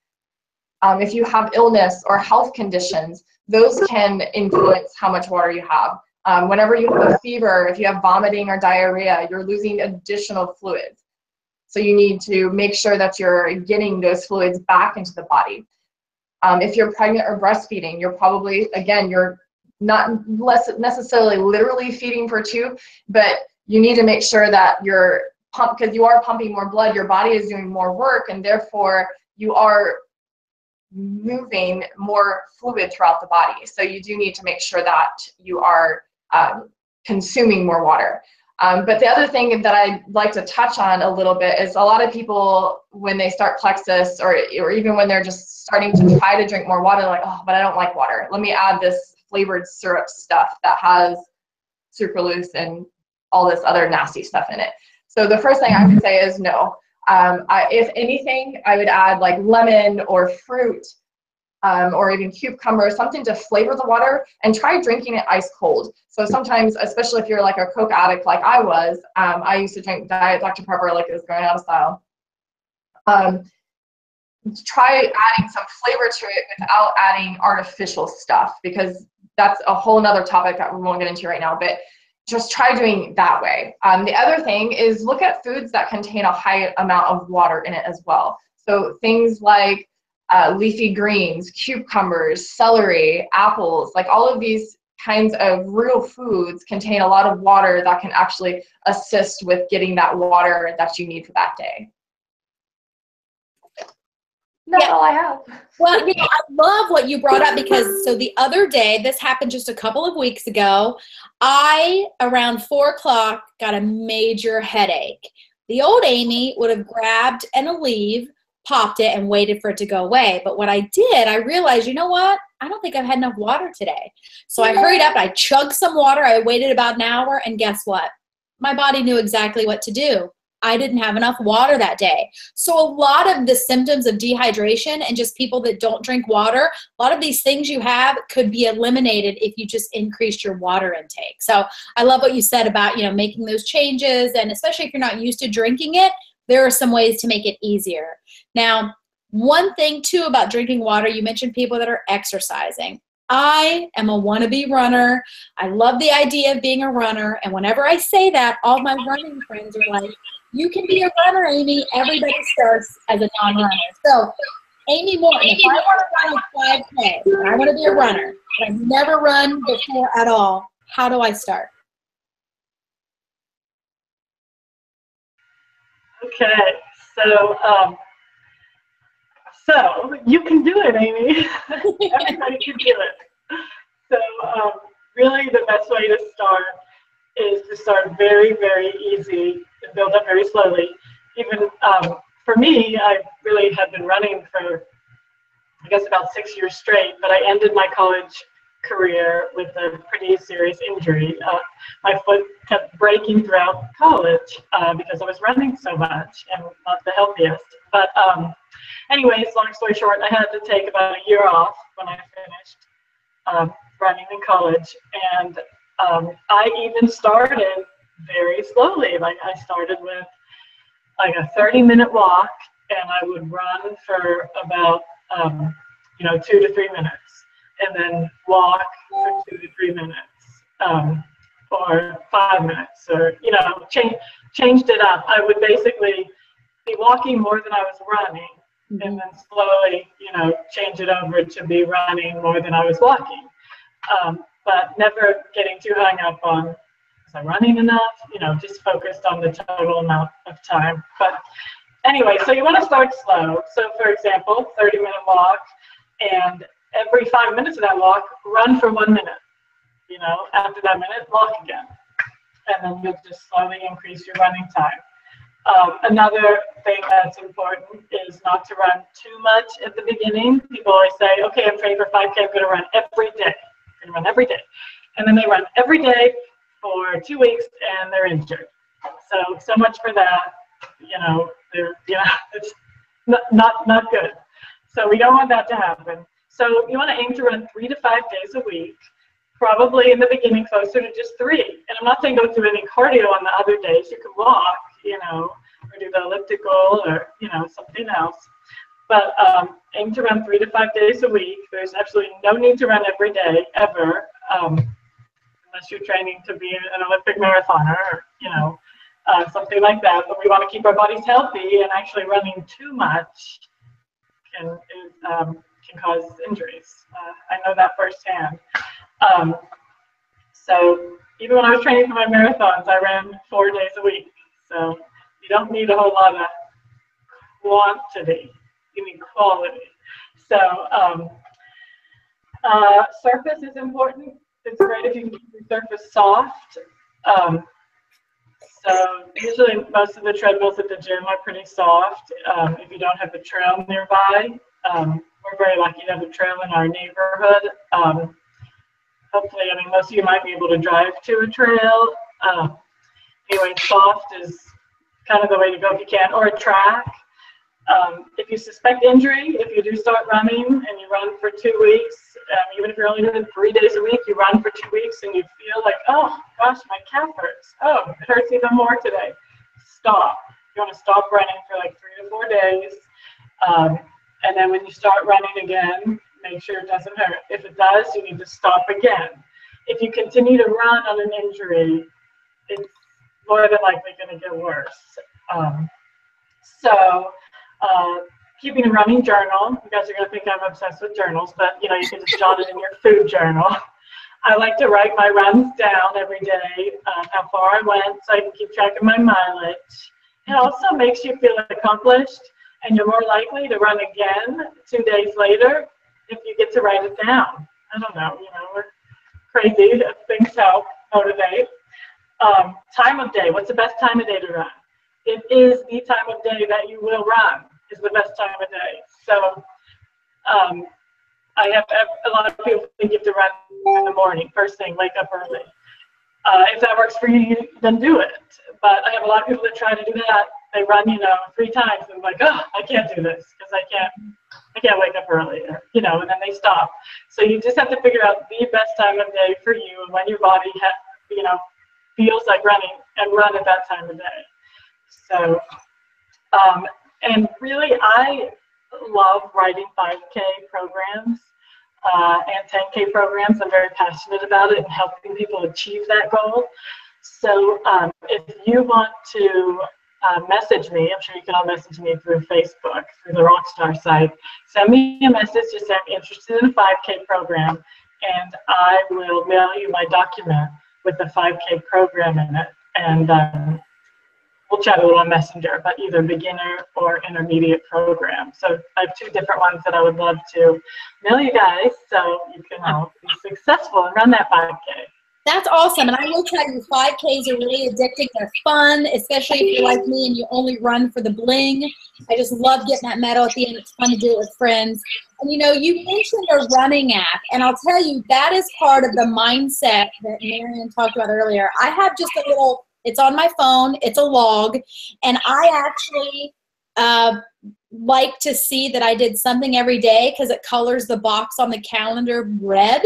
If you have illness or health conditions, those can influence how much water you have. Whenever you have a fever, if you have vomiting or diarrhea, you're losing additional fluids. So you need to make sure that you're getting those fluids back into the body. If you're pregnant or breastfeeding, you're probably, again, you're not necessarily literally feeding for tube, but you need to make sure that you're because you are pumping more blood, your body is doing more work, and therefore you are moving more fluid throughout the body. So you do need to make sure that you are consuming more water. But the other thing that I'd like to touch on a little bit is a lot of people, when they start Plexus, or even when they're just starting to try to drink more water, they're like, oh, but I don't like water. Let me add this flavored syrup stuff that has sucralose and all this other nasty stuff in it. So the first thing I would say is no. If anything, I would add like lemon or fruit or even cucumber, something to flavor the water, and try drinking it ice cold. So sometimes, especially if you're like a Coke addict like I was, I used to drink Diet Dr. Pepper like it was going out of style. Try adding some flavor to it without adding artificial stuff, because that's a whole nother topic that we won't get into right now, but just try doing it that way. The other thing is look at foods that contain a high amount of water in it as well. So things like leafy greens, cucumbers, celery, apples, like all of these kinds of real foods contain a lot of water that can actually assist with getting that water that you need for that day. That's all I have.
Well, I love what you brought up, because so the other day, this happened just a couple of weeks ago, I, around 4 o'clock, got a major headache. The old Amy would have grabbed an Aleve, popped it, and waited for it to go away. But what I did, I realized, you know what? I don't think I've had enough water today. So I hurried up, I chugged some water, I waited about an hour, and guess what? my body knew exactly what to do. I didn't have enough water that day. So a lot of the symptoms of dehydration and just people that don't drink water, a lot of these things you have could be eliminated if you just increased your water intake. So I love what you said about, making those changes, and especially if you're not used to drinking it, there are some ways to make it easier. Now, one thing too about drinking water, you mentioned people that are exercising. I am a wannabe runner. I love the idea of being a runner. And whenever I say that, all my running friends are like, you can be a runner, Amy. Everybody starts as a non-runner. So, Amy Morton, if I want to run a 5K, and I want to be a runner, but I've never run before at all, how do I start?
Okay, so you can do it, Amy. Everybody can do it. So really the best way to start is to start very, very easy and build up very slowly. Even for me, I really had been running for, I guess, about 6 years straight, but I ended my college career with a pretty serious injury. My foot kept breaking throughout college because I was running so much and not the healthiest. But anyways, long story short, I had to take about a year off when I finished running in college. And I even started very slowly. Like I started with like a 30-minute walk, and I would run for about 2 to 3 minutes, and then walk for 2 to 3 minutes, or 5 minutes, or changed it up. I would basically be walking more than I was running, and then slowly change it over to be running more than I was walking. But never getting too hung up on, was I running enough? Just focused on the total amount of time. But anyway, so you want to start slow. So for example, 30-minute walk, and every 5 minutes of that walk, run for 1 minute. After that minute, walk again. And then you'll just slowly increase your running time. Another thing that's important is not to run too much at the beginning. People always say, okay, I'm training for 5K, I'm going to run every day. I'm going to run every day. And then they run every day for 2 weeks and they're injured. So much for that. It's not good. So we don't want that to happen. So you want to aim to run 3 to 5 days a week, probably in the beginning closer to just 3. And I'm not saying don't do any cardio on the other days. You can walk, or do the elliptical or, something else. But aim to run 3 to 5 days a week. There's absolutely no need to run every day, ever, unless you're training to be an Olympic marathoner or, something like that. But we want to keep our bodies healthy, and actually running too much can cause injuries. I know that firsthand. So even when I was training for my marathons, I ran 4 days a week. So you don't need a whole lot of quantity. You need quality. So surface is important. It's great if you can keep your surface soft. So usually most of the treadmills at the gym are pretty soft. If you don't have a trail nearby, we're very lucky to have a trail in our neighborhood. Hopefully, most of you might be able to drive to a trail. Anyway, soft is kind of the way to go if you can, or a track. If you suspect injury, if you do start running and you run for 2 weeks, even if you're only doing 3 days a week, you run for 2 weeks and you feel like, oh gosh, my calf hurts. Oh, it hurts even more today. Stop. You want to stop running for like 3 to 4 days. And then when you start running again, make sure it doesn't hurt. If it does, you need to stop again. If you continue to run on an injury, it's more than likely going to get worse. Keeping a running journal. You guys are going to think I'm obsessed with journals, but you can just jot it in your food journal. I like to write my runs down every day, how far I went, so I can keep track of my mileage. It also makes you feel accomplished, and you're more likely to run again 2 days later if you get to write it down. I don't know, we're crazy. Things help motivate. Time of day. What's the best time of day to run? It is the time of day that you will run. Is the best time of day. So I have a lot of people think you have to run in the morning, first thing, wake up early. If that works for you, then do it. But I have a lot of people that try to do that. They run, 3 times and like, oh, I can't do this because I can't wake up early, or, and then they stop. So you just have to figure out the best time of day for you and when your body, feels like running, and run at that time of day. So, and really, I love writing 5K programs and 10K programs. I'm very passionate about it and helping people achieve that goal. So if you want to message me, I'm sure you can all message me through Facebook, through the Rockstar site. Send me a message, just say I'm interested in a 5K program, and I will mail you my document with the 5K program in it. And we'll chat a little on Messenger about either beginner or intermediate program. So I have 2 different ones that I would love to mail you guys so you can all be successful and run that 5K.
That's awesome. And I will tell you, 5Ks are really addicting. They're fun, especially if you're like me and you only run for the bling. I just love getting that medal at the end. It's fun to do it with friends. And you mentioned a running app, and I'll tell you, that is part of the mindset that Marion talked about earlier. I have just a little, it's on my phone, it's a log, and I actually like to see that I did something every day because it colors the box on the calendar red.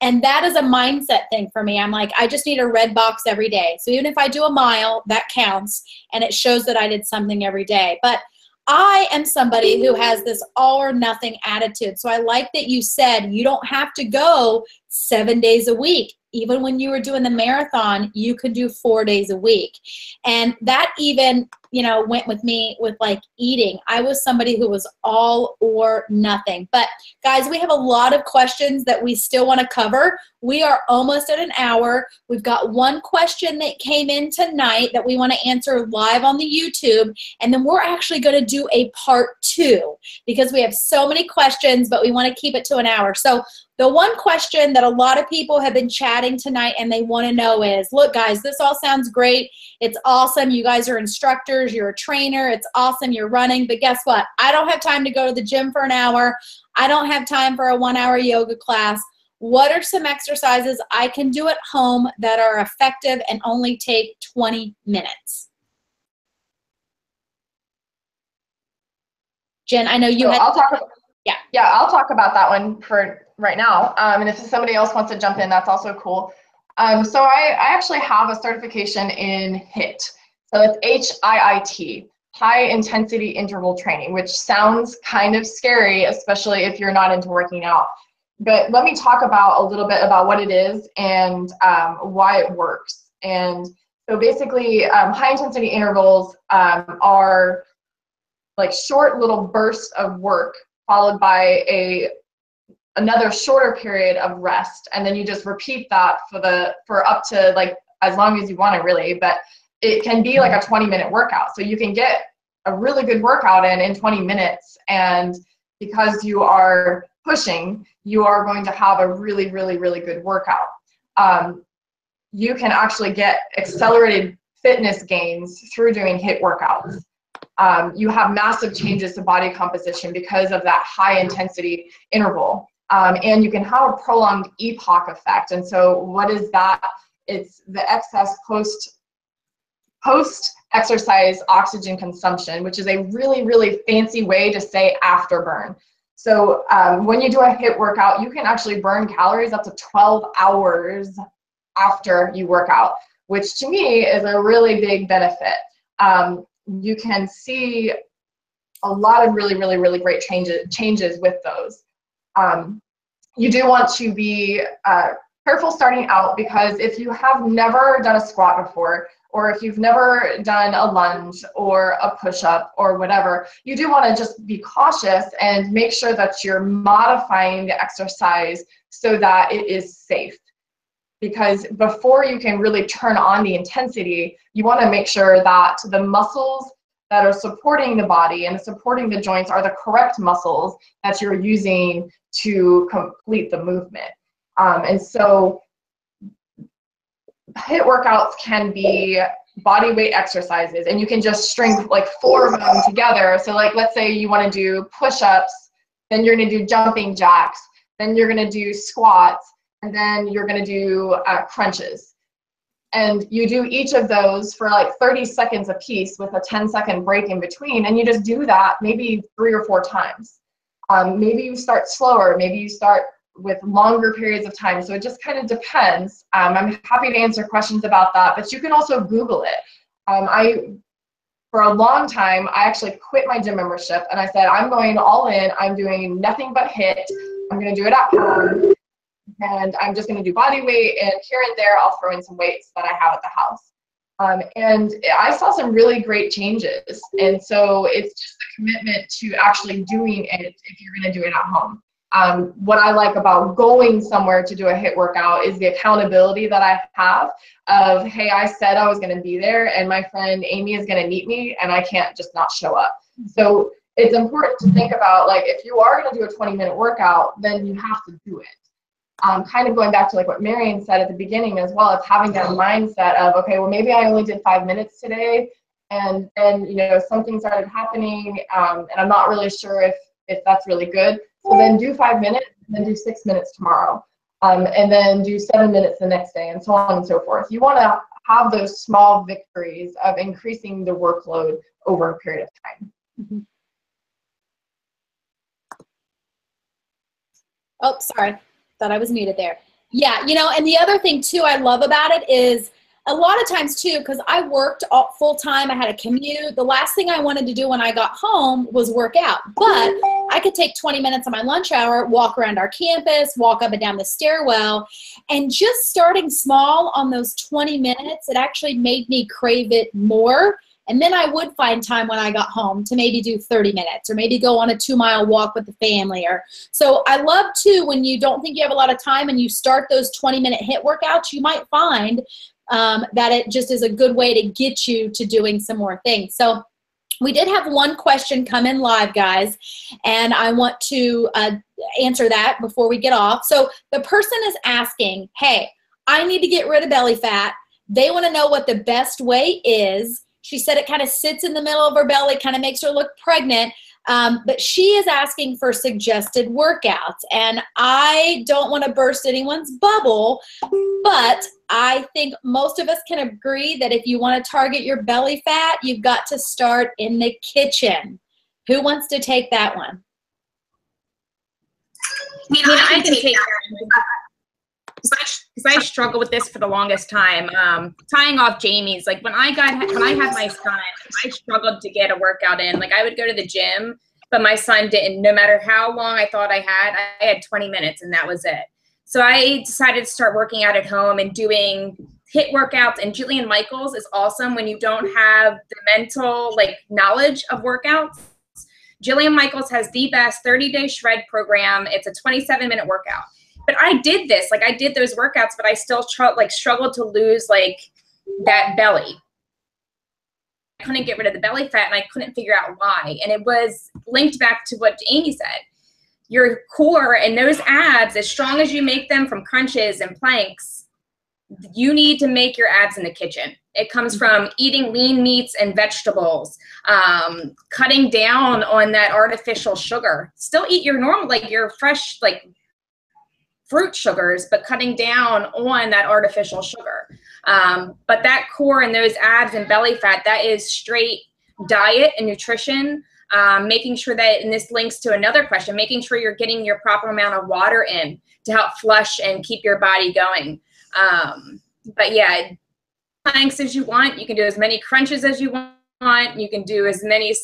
And that is a mindset thing for me. I'm like, I just need a red box every day. So even if I do a mile, that counts, and it shows that I did something every day. But I am somebody who has this all or nothing attitude. So I like that you said you don't have to go 7 days a week. Even when you were doing the marathon, you could do 4 days a week. And that even, went with me with like eating. I was somebody who was all or nothing. But guys, we have a lot of questions that we still want to cover. We are almost at an hour. We've got one question that came in tonight that we want to answer live on the YouTube. And then we're actually going to do a part 2 because we have so many questions, but we want to keep it to an hour. So the one question that a lot of people have been chatting tonight and they want to know is, look, guys, this all sounds great. It's awesome. You guys are instructors. You're a trainer. It's awesome. You're running. But guess what? I don't have time to go to the gym for an hour. I don't have time for a 1-hour yoga class. What are some exercises I can do at home that are effective and only take 20 minutes? Jen, I know you had.
I'll talk about, I'll talk about that one for right now. And if somebody else wants to jump in, that's also cool. So I actually have a certification in HIIT. So it's HIIT, high intensity interval training, which sounds kind of scary, especially if you're not into working out. But let me talk about a little bit about what it is and why it works. And so basically, high intensity intervals are like short little bursts of work followed by another shorter period of rest, and then you just repeat that for up to like as long as you want to, really. But it can be like a 20-minute workout, so you can get a really good workout in 20 minutes, and because you are pushing, you are going to have a really, really, really good workout. You can actually get accelerated fitness gains through doing HIIT workouts. You have massive changes to body composition because of that high intensity interval. And you can have a prolonged EPOC effect. And so what is that? It's the excess post-exercise oxygen consumption, which is a really, really fancy way to say afterburn. So when you do a HIIT workout, you can actually burn calories up to 12 hours after you work out, which to me is a really big benefit. You can see a lot of really, really, really great changes with those. You do want to be careful starting out, because if you have never done a squat before, or if you've never done a lunge or a push-up or whatever, you do want to just be cautious and make sure that you're modifying the exercise so that it is safe. Because before you can really turn on the intensity, you want to make sure that the muscles that are supporting the body and supporting the joints are the correct muscles that you're using to complete the movement. And so HIIT workouts can be body weight exercises, and you can just string like 4 of them together. So like, let's say you want to do push-ups, then you're going to do jumping jacks, then you're going to do squats, and then you're going to do crunches. And you do each of those for like 30 seconds a piece with a 10-second break in between. And you just do that maybe 3 or 4 times. Maybe you start slower, maybe you start with longer periods of time. So it just kind of depends. I'm happy to answer questions about that, but you can also Google it. For a long time, I actually quit my gym membership and I said, I'm going all in. I'm doing nothing but HIIT. I'm going to do it at home. And I'm just going to do body weight, and here and there I'll throw in some weights that I have at the house. And I saw some really great changes. And so it's just the commitment to actually doing it if you're going to do it at home. What I like about going somewhere to do a HIIT workout is the accountability that I have of, hey, I said I was going to be there and my friend Amy is going to meet me and I can't just not show up. So it's important to think about, like, if you are going to do a 20-minute workout, then you have to do it. Kind of going back to like what Marion said at the beginning as well, it's having that mindset of, okay, well, maybe I only did 5 minutes today, and then, you know, something started happening, and I'm not really sure if that's really good. So then do 5 minutes, and then do 6 minutes tomorrow, and then do 7 minutes the next day, and so on and so forth. You want to have those small victories of increasing the workload over a period of time.
Mm-hmm. Oh, sorry. Thought I was muted there. Yeah, you know, and the other thing too I love about it is a lot of times too, because I worked full time, I had a commute. The last thing I wanted to do when I got home was work out, but I could take 20 minutes of my lunch hour, walk around our campus, walk up and down the stairwell, and just starting small on those 20 minutes, it actually made me crave it more. And then I would find time when I got home to maybe do 30 minutes or maybe go on a 2-mile walk with the family. So I love too, when you don't think you have a lot of time and you start those 20-minute HIIT workouts, you might find that it just is a good way to get you to doing some more things. So we did have one question come in live, guys, and I want to answer that before we get off. So the person is asking, hey, I need to get rid of belly fat. They want to know what the best way is. She said it kind of sits in the middle of her belly, kind of makes her look pregnant. But she is asking for suggested workouts. And I don't want to burst anyone's bubble, but I think most of us can agree that if you want to target your belly fat, you've got to start in the kitchen. Who wants to take that one?
I can take that. Because I struggled with this for the longest time. Tying off Jamie's, like when I had my son, I struggled to get a workout in. Like I would go to the gym, but my son didn't. No matter how long I thought I had 20 minutes and that was it. So I decided to start working out at home and doing HIIT workouts. And Jillian Michaels is awesome when you don't have the mental knowledge of workouts. Jillian Michaels has the best 30-day shred program. It's a 27-minute workout. But I did this, I did those workouts, but I still struggled to lose that belly. I couldn't get rid of the belly fat, and I couldn't figure out why. And it was linked back to what Amy said. Your core and those abs, as strong as you make them from crunches and planks, you need to make your abs in the kitchen. It comes from eating lean meats and vegetables, cutting down on that artificial sugar. Still eat your normal, your fresh, fruit sugars, but cutting down on that artificial sugar. But that core and those abs and belly fat, that is straight diet and nutrition, making sure that, and this links to another question, making sure you're getting your proper amount of water in to help flush and keep your body going. But yeah, planks as you want, you can do as many crunches as you want, you can do as many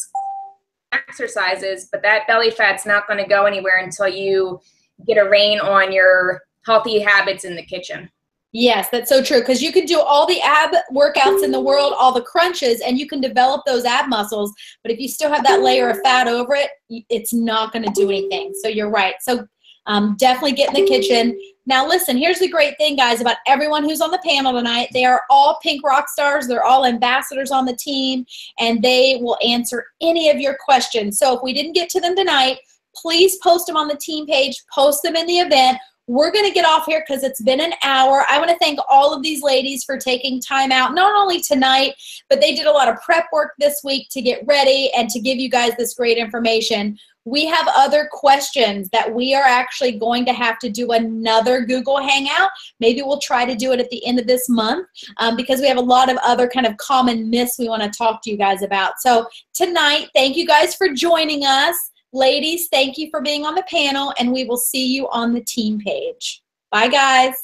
exercises, but that belly fat's not gonna go anywhere until you get a rein on your healthy habits in the kitchen.
Yes, that's so true, because you can do all the ab workouts in the world, all the crunches, and you can develop those ab muscles, but if you still have that layer of fat over it, it's not going to do anything. So you're right. So definitely get in the kitchen. Now listen, here's the great thing, guys, about everyone who's on the panel tonight. They are all pink rock stars. They're all ambassadors on the team, and they will answer any of your questions. So if we didn't get to them tonight, please post them on the team page, post them in the event. We're going to get off here because it's been an hour. I want to thank all of these ladies for taking time out, not only tonight, but they did a lot of prep work this week to get ready and to give you guys this great information. We have other questions that we are actually going to have to do another Google Hangout. Maybe we'll try to do it at the end of this month because we have a lot of other kind of common myths we want to talk to you guys about. So tonight, thank you guys for joining us. Ladies, thank you for being on the panel, and we will see you on the team page. Bye, guys.